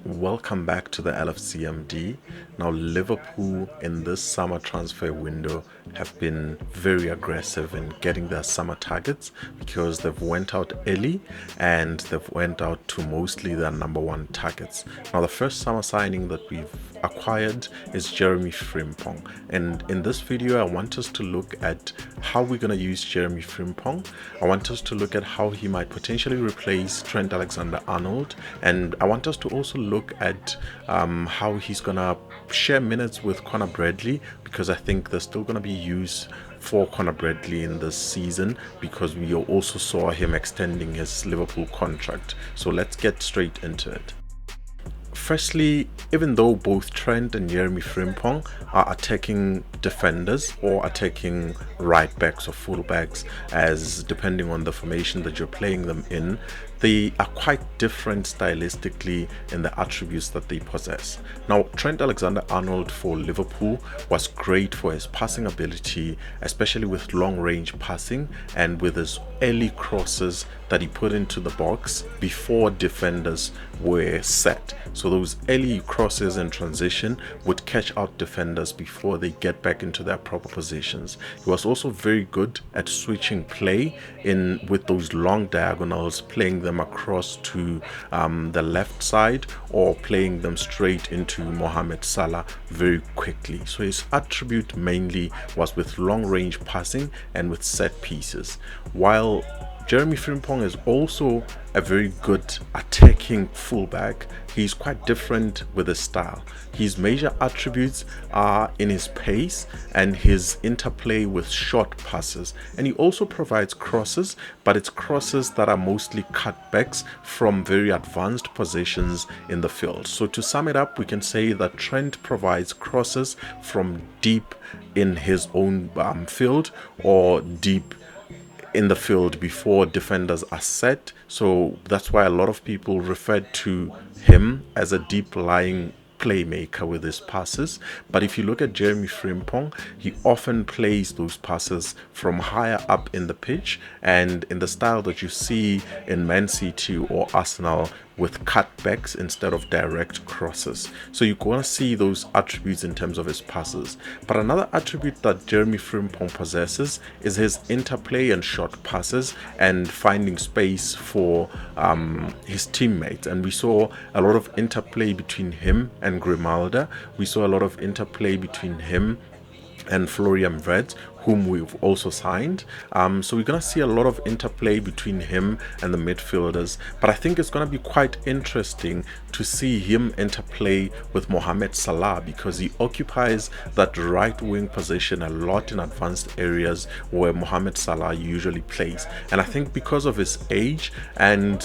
Welcome back to the LFCMD. Now, Liverpool in this summer transfer window have been very aggressive in getting their summer targets because they've went out early and they've went out to mostly their number one targets. Now, the first summer signing that we've acquired is Jeremy Frimpong, and in this video I want us to look at how we're going to use Jeremy Frimpong. I want us to look at how he might potentially replace Trent Alexander-Arnold, and I want us to also look at how he's going to share minutes with Conor Bradley, because I think there's still going to be use for Conor Bradley in this season because we also saw him extending his Liverpool contract. So let's get straight into it. Firstly, even though both Trent and Jeremy Frimpong are attacking defenders or attacking right backs or full backs, as depending on the formation that you're playing them in, they are quite different stylistically in the attributes that they possess. Now, Trent Alexander-Arnold for Liverpool was great for his passing ability, especially with long-range passing and with his early crosses that he put into the box before defenders were set. So those early crosses in transition would catch out defenders before they get back into their proper positions. He was also very good at switching play in with those long diagonals, playing them across to the left side or playing them straight into Mohamed Salah very quickly. So his attribute mainly was with long range passing and with set pieces, while Jeremy Frimpong is also a very good attacking fullback. He's quite different with his style. His major attributes are in his pace and his interplay with short passes, and he also provides crosses, but it's crosses that are mostly cutbacks from very advanced positions in the field. So to sum it up, we can say that Trent provides crosses from deep in his own field or deep in the field before defenders are set. So that's why a lot of people referred to him as a deep lying playmaker with his passes. But if you look at Jeremy Frimpong, he often plays those passes from higher up in the pitch and in the style that you see in Man City or Arsenal, with cutbacks instead of direct crosses. So you're going to see those attributes in terms of his passes. But another attribute that Jeremy Frimpong possesses is his interplay and short passes and finding space for his teammates. And we saw a lot of interplay between him and Grimalda. We saw a lot of interplay between him and Florian Wirtz, whom we've also signed. So we're going to see a lot of interplay between him and the midfielders, but I think it's going to be quite interesting to see him interplay with Mohamed Salah, because he occupies that right wing position a lot in advanced areas where Mohamed Salah usually plays. And I think because of his age and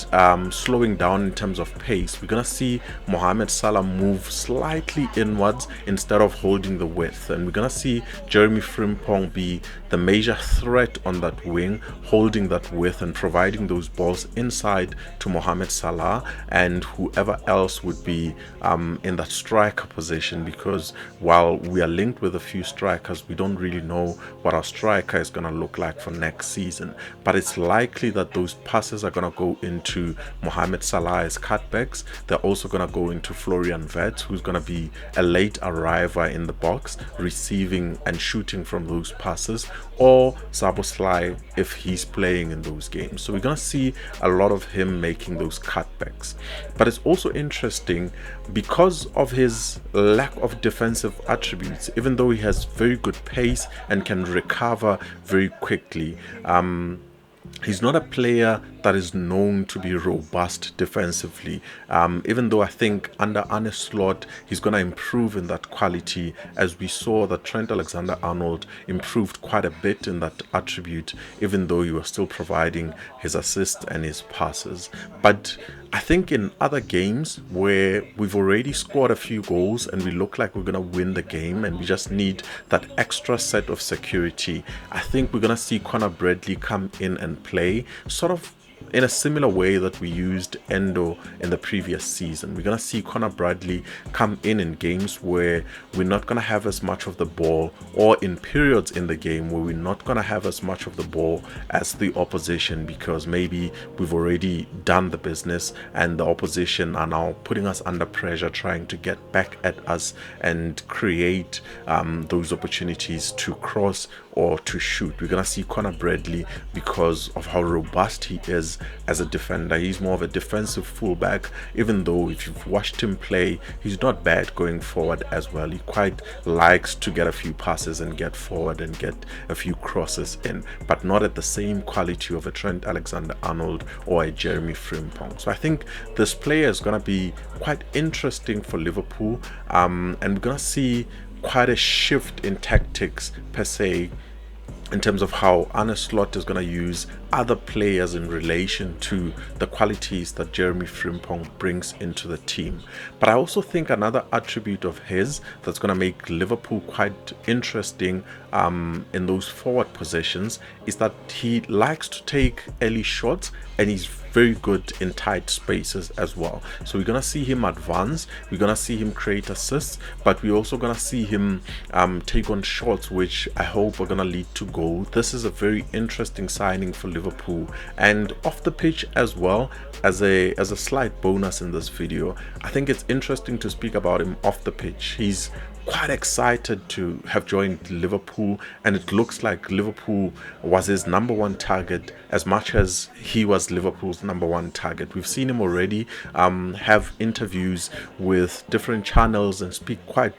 slowing down in terms of pace, we're going to see Mohamed Salah move slightly inwards instead of holding the width, and we're going to see Jeremy Frimpong be the major threat on that wing, holding that width and providing those balls inside to Mohamed Salah and whoever else would be in that striker position, because while we are linked with a few strikers, we don't really know what our striker is going to look like for next season. But it's likely that those passes are going to go into Mohamed Salah as cutbacks. They're also going to go into Florian Wirtz, who's going to be a late arriver in the box, receiving and shooting from those passes, or Szoboszlai if he's playing in those games. So we're going to see a lot of him making those cutbacks. But it's also interesting because of his lack of defensive attributes, even though he has very good pace and can recover very quickly. He's not a player that is known to be robust defensively, even though I think under Arne Slot he's going to improve in that quality, as we saw that Trent Alexander-Arnold improved quite a bit in that attribute, even though he was still providing his assists and his passes. But I think in other games where we've already scored a few goals and we look like we're going to win the game and we just need that extra set of security, I think we're going to see Conor Bradley come in and play sort of in a similar way that we used Endo in the previous season. We're going to see Connor Bradley come in games where we're not going to have as much of the ball, or in periods in the game where we're not going to have as much of the ball as the opposition, because maybe we've already done the business and the opposition are now putting us under pressure, trying to get back at us and create those opportunities to cross or to shoot. We're going to see Connor Bradley, because of how robust he is as a defender. He's more of a defensive fullback, even though if you've watched him play, he's not bad going forward as well. He quite likes to get a few passes and get forward and get a few crosses in, but not at the same quality of a Trent Alexander-Arnold or a Jeremy Frimpong. So I think this player is going to be quite interesting for Liverpool, and we're going to see quite a shift in tactics per se, in terms of how Arne Slot is going to use other players in relation to the qualities that Jeremy Frimpong brings into the team. But I also think another attribute of his that's going to make Liverpool quite interesting in those forward positions is that he likes to take early shots, and he's very good in tight spaces as well. So we're going to see him advance, we're going to see him create assists, but we're also going to see him take on shots which I hope are going to lead to goal. This is a very interesting signing for Liverpool. And off the pitch as well, as a slight bonus in this video, I think it's interesting to speak about him off the pitch. He's quite excited to have joined Liverpool, and it looks like Liverpool was his number one target as much as he was Liverpool's number one target. We've seen him already have interviews with different channels and speak quite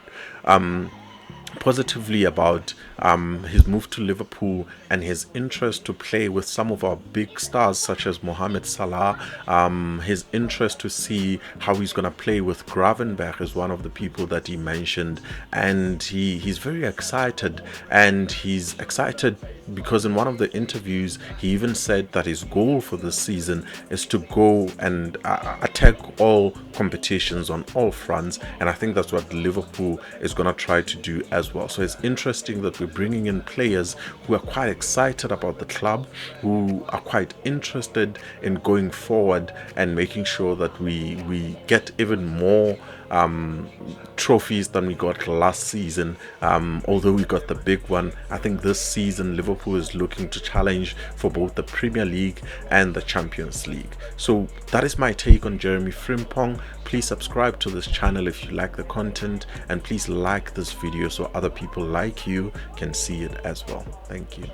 positively about his move to Liverpool and his interest to play with some of our big stars such as Mohamed Salah. His interest to see how he's going to play with Gravenberch is one of the people that he mentioned, and he's very excited, and he's excited because in one of the interviews he even said that his goal for this season is to go and attack all competitions on all fronts, and I think that's what Liverpool is going to try to do as well. So it's interesting that we're bringing in players who are quite excited about the club, who are quite interested in going forward and making sure that we get even more trophies than we got last season. Although we got the big one, I think this season Liverpool is looking to challenge for both the Premier League and the Champions League. So that is my take on Jeremy Frimpong. Please subscribe to this channel if you like the content, and please like this video so other people like you can see it as well. Thank you.